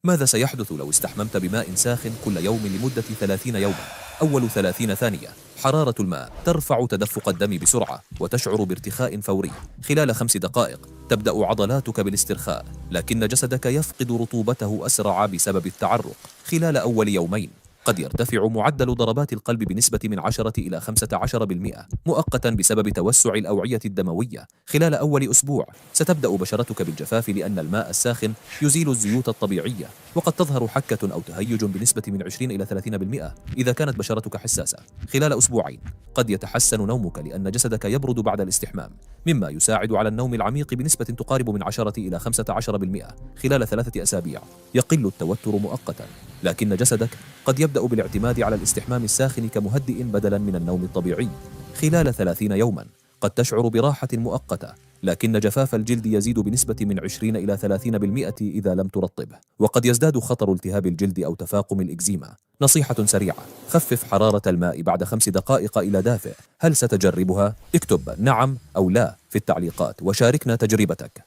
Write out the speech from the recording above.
ماذا سيحدث لو استحممت بماء ساخن كل يوم لمدة 30 يوما؟ أول 30 ثانية حرارة الماء ترفع تدفق الدم بسرعة وتشعر بارتخاء فوري. خلال 5 دقائق تبدأ عضلاتك بالاسترخاء، لكن جسدك يفقد رطوبته أسرع بسبب التعرق. خلال أول يومين قد يرتفع معدل ضربات القلب بنسبة من 10 إلى 15% مؤقتا بسبب توسع الأوعية الدموية. خلال أول أسبوع ستبدأ بشرتك بالجفاف لأن الماء الساخن يزيل الزيوت الطبيعية، وقد تظهر حكة أو تهيج بنسبة من 20 إلى 30% إذا كانت بشرتك حساسة. خلال أسبوعين قد يتحسن نومك لأن جسدك يبرد بعد الاستحمام، مما يساعد على النوم العميق بنسبة تقارب من 10 إلى 15%. خلال 3 أسابيع يقل التوتر مؤقتا، لكن جسدك قد يبدأ بالاعتماد على الاستحمام الساخن كمهدئ بدلا من النوم الطبيعي. خلال 30 يوما قد تشعر براحة مؤقتة، لكن جفاف الجلد يزيد بنسبة من 20 إلى 30% إذا لم ترطبه، وقد يزداد خطر التهاب الجلد أو تفاقم الإكزيما. نصيحة سريعة: خفف حرارة الماء بعد 5 دقائق إلى دافئ. هل ستجربها؟ اكتب نعم أو لا في التعليقات وشاركنا تجربتك.